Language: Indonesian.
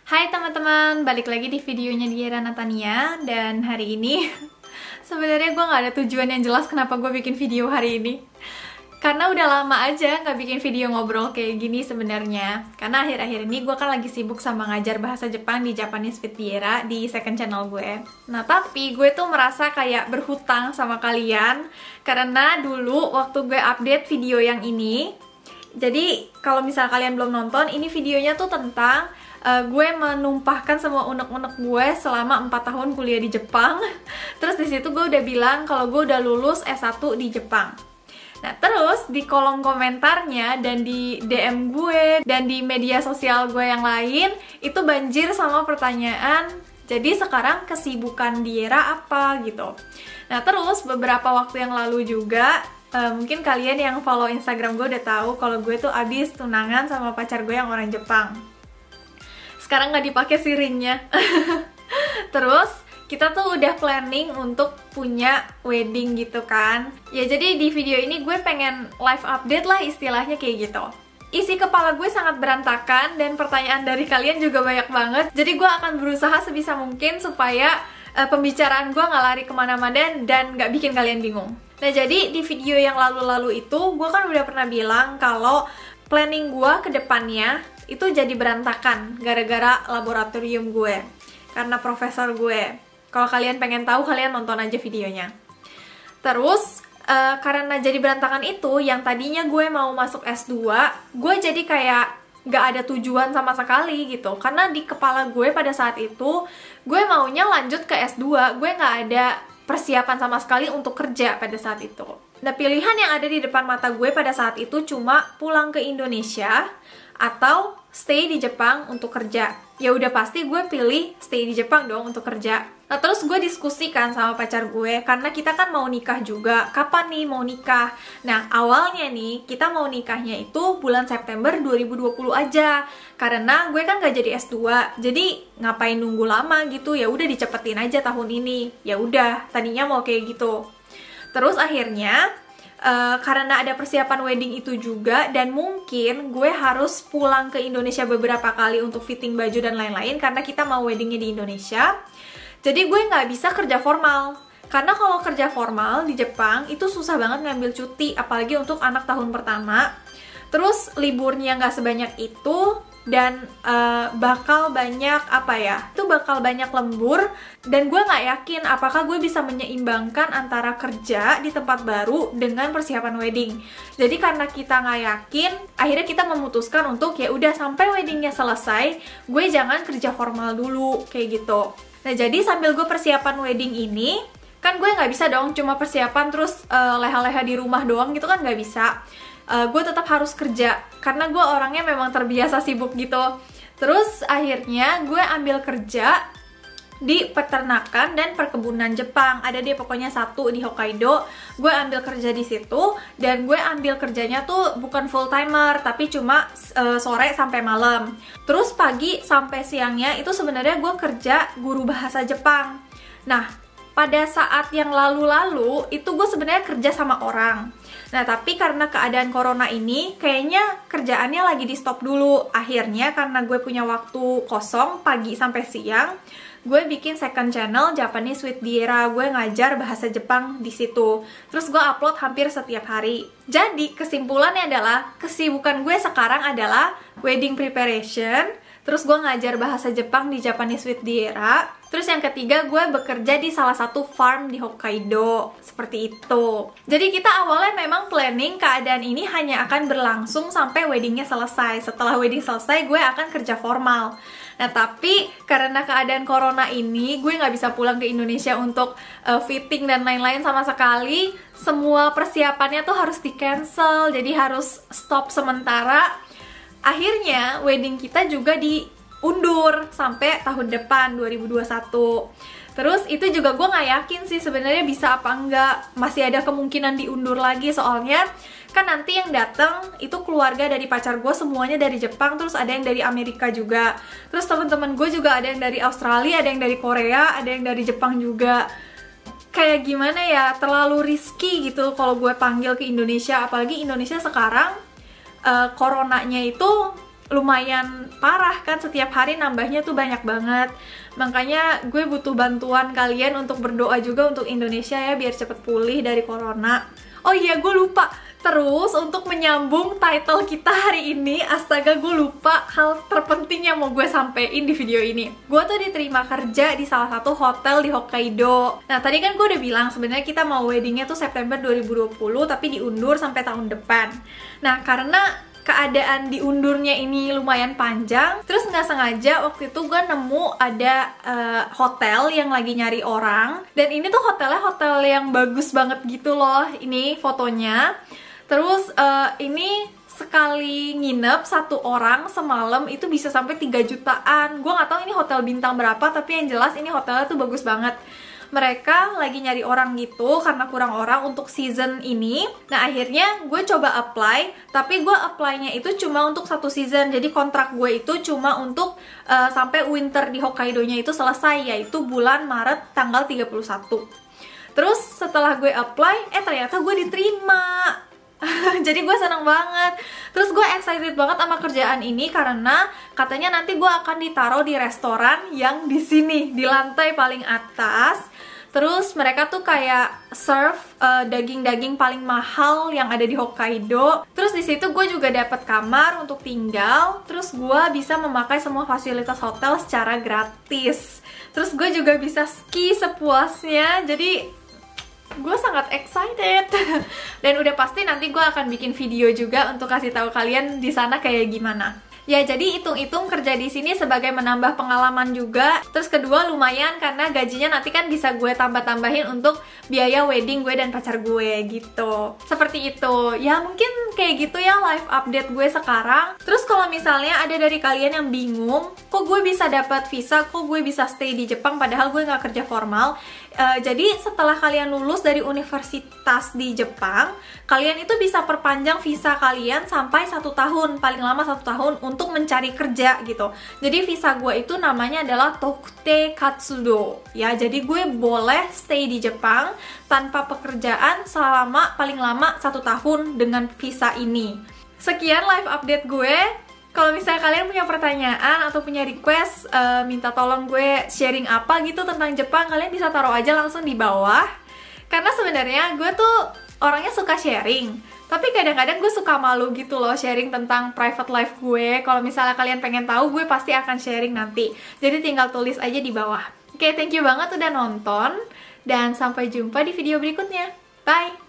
Hai teman-teman, balik lagi di videonya Diera Natania. Dan hari ini sebenarnya gue gak ada tujuan yang jelas kenapa gue bikin video hari ini. Karena udah lama aja gak bikin video ngobrol kayak gini sebenarnya. Karena akhir-akhir ini gue kan lagi sibuk sama ngajar bahasa Jepang di Japanese with Diera di second channel gue. Nah tapi gue tuh merasa kayak berhutang sama kalian. Karena dulu waktu gue update video yang ini, jadi kalau misal kalian belum nonton, ini videonya tuh tentang gue menumpahkan semua unek-unek gue selama 4 tahun kuliah di Jepang. Terus di situ gue udah bilang kalau gue udah lulus S1 di Jepang. Nah terus di kolom komentarnya dan di DM gue dan di media sosial gue yang lain itu banjir sama pertanyaan, jadi sekarang kesibukan Diera apa gitu. Nah terus beberapa waktu yang lalu juga mungkin kalian yang follow Instagram gue udah tahu kalau gue tuh abis tunangan sama pacar gue yang orang Jepang. Sekarang nggak dipakai sirine-nya. Terus kita tuh udah planning untuk punya wedding gitu kan. Ya jadi di video ini gue pengen live update lah istilahnya kayak gitu. Isi kepala gue sangat berantakan dan pertanyaan dari kalian juga banyak banget. Jadi gue akan berusaha sebisa mungkin supaya pembicaraan gue nggak lari kemana-mana dan nggak bikin kalian bingung. Nah jadi di video yang lalu-lalu itu gue kan udah pernah bilang kalau planning gue ke depannya itu jadi berantakan gara-gara laboratorium gue, karena profesor gue. Kalau kalian pengen tahu, kalian nonton aja videonya. Terus karena jadi berantakan itu, yang tadinya gue mau masuk S2, gue jadi kayak gak ada tujuan sama sekali gitu. Karena di kepala gue pada saat itu, gue maunya lanjut ke S2, gue gak ada persiapan sama sekali untuk kerja pada saat itu. Nah pilihan yang ada di depan mata gue pada saat itu cuma pulang ke Indonesia atau stay di Jepang untuk kerja. Ya udah pasti gue pilih stay di Jepang dong untuk kerja. Nah terus gue diskusikan sama pacar gue, karena kita kan mau nikah juga. Kapan nih mau nikah? Nah awalnya nih kita mau nikahnya itu bulan September 2020 aja. Karena gue kan gak jadi S2, jadi ngapain nunggu lama gitu, ya udah dicepetin aja tahun ini. Ya udah, tadinya mau kayak gitu. Terus akhirnya karena ada persiapan wedding itu juga, dan mungkin gue harus pulang ke Indonesia beberapa kali untuk fitting baju dan lain-lain karena kita mau weddingnya di Indonesia. Jadi gue nggak bisa kerja formal, karena kalau kerja formal di Jepang itu susah banget ngambil cuti, apalagi untuk anak tahun pertama. Terus liburnya nggak sebanyak itu, dan bakal banyak bakal banyak lembur, dan gue nggak yakin apakah gue bisa menyeimbangkan antara kerja di tempat baru dengan persiapan wedding. Jadi karena kita nggak yakin, akhirnya kita memutuskan untuk ya udah sampai weddingnya selesai, gue jangan kerja formal dulu kayak gitu. Nah jadi sambil gue persiapan wedding ini, kan gue nggak bisa dong cuma persiapan terus leha-leha di rumah doang gitu kan nggak bisa. Gue tetap harus kerja karena gue orangnya memang terbiasa sibuk gitu. Terus akhirnya gue ambil kerja di peternakan dan perkebunan Jepang. Ada deh pokoknya satu di Hokkaido. Gue ambil kerja di situ, dan gue ambil kerjanya tuh bukan full timer tapi cuma sore sampai malam. Terus pagi sampai siangnya itu sebenarnya gue kerja guru bahasa Jepang. Nah pada saat yang lalu-lalu itu gue sebenarnya kerja sama orang. Nah tapi karena keadaan corona ini kayaknya kerjaannya lagi di stop dulu. Akhirnya karena gue punya waktu kosong pagi sampai siang, gue bikin second channel Japanese with Diera. Gue ngajar bahasa Jepang di situ. Terus gue upload hampir setiap hari. Jadi kesimpulannya adalah kesibukan gue sekarang adalah wedding preparation. Terus gue ngajar bahasa Jepang di Japanese with Diera. Terus yang ketiga, gue bekerja di salah satu farm di Hokkaido. Seperti itu. Jadi kita awalnya memang planning keadaan ini hanya akan berlangsung sampai weddingnya selesai. Setelah wedding selesai, gue akan kerja formal. Nah tapi karena keadaan corona ini, gue nggak bisa pulang ke Indonesia untuk fitting dan lain-lain sama sekali. Semua persiapannya tuh harus di-cancel, jadi harus stop sementara. Akhirnya wedding kita juga diundur sampai tahun depan 2021. Terus itu juga gue nggak yakin sih sebenarnya bisa apa enggak. Masih ada kemungkinan diundur lagi, soalnya kan nanti yang datang itu keluarga dari pacar gue semuanya dari Jepang, terus ada yang dari Amerika juga. Terus teman-teman gue juga ada yang dari Australia, ada yang dari Korea, ada yang dari Jepang juga. Kayak gimana ya, terlalu risky gitu kalau gue panggil ke Indonesia, apalagi Indonesia sekarang coronanya itu lumayan parah kan, setiap hari nambahnya tuh banyak banget. Makanya gue butuh bantuan kalian untuk berdoa juga untuk Indonesia ya, biar cepet pulih dari corona. Oh iya, gue lupa. Terus untuk menyambung title kita hari ini, astaga gue lupa hal terpenting yang mau gue sampein di video ini. Gue tuh diterima kerja di salah satu hotel di Hokkaido. Nah tadi kan gue udah bilang sebenarnya kita mau weddingnya tuh September 2020, tapi diundur sampai tahun depan. Nah karena keadaan diundurnya ini lumayan panjang, terus nggak sengaja waktu itu gue nemu ada hotel yang lagi nyari orang, dan ini tuh hotelnya hotel yang bagus banget gitu loh. Ini fotonya. Terus ini sekali nginep satu orang semalam itu bisa sampai 3 jutaan. Gue nggak tahu ini hotel bintang berapa, tapi yang jelas ini hotelnya tuh bagus banget. Mereka lagi nyari orang gitu karena kurang orang untuk season ini. Nah akhirnya gue coba apply, tapi gue apply-nya itu cuma untuk 1 season. Jadi kontrak gue itu cuma untuk sampai winter di Hokkaido-nya itu selesai, yaitu bulan Maret tanggal 31. Terus setelah gue apply, ternyata gue diterima. Jadi gue seneng banget. Terus gue excited banget sama kerjaan ini karena katanya nanti gue akan ditaruh di restoran yang di sini, di lantai paling atas. Terus mereka tuh kayak serve daging-daging paling mahal yang ada di Hokkaido. Terus di situ gue juga dapat kamar untuk tinggal. Terus gue bisa memakai semua fasilitas hotel secara gratis. Terus gue juga bisa ski sepuasnya. Jadi gue sangat excited. Dan udah pasti nanti gue akan bikin video juga untuk kasih tahu kalian di sana kayak gimana. Ya jadi hitung-hitung kerja di sini sebagai menambah pengalaman juga. Terus kedua lumayan karena gajinya nanti kan bisa gue tambah-tambahin untuk biaya wedding gue dan pacar gue gitu. Seperti itu. Ya mungkin kayak gitu ya live update gue sekarang. Terus kalau misalnya ada dari kalian yang bingung, kok gue bisa dapat visa, kok gue bisa stay di Jepang padahal gue nggak kerja formal. Jadi setelah kalian lulus dari universitas di Jepang, kalian itu bisa perpanjang visa kalian sampai 1 tahun, paling lama 1 tahun untuk mencari kerja gitu. Jadi visa gue itu namanya adalah Tokute Katsudo. Ya, jadi gue boleh stay di Jepang tanpa pekerjaan selama paling lama 1 tahun dengan visa ini. Sekian live update gue. Kalau misalnya kalian punya pertanyaan atau punya request, minta tolong gue sharing apa gitu tentang Jepang, kalian bisa taruh aja langsung di bawah. Karena sebenarnya gue tuh orangnya suka sharing, tapi kadang-kadang gue suka malu gitu loh sharing tentang private life gue. Kalau misalnya kalian pengen tahu, gue pasti akan sharing nanti. Jadi tinggal tulis aja di bawah. Oke, thank you banget udah nonton, dan sampai jumpa di video berikutnya. Bye!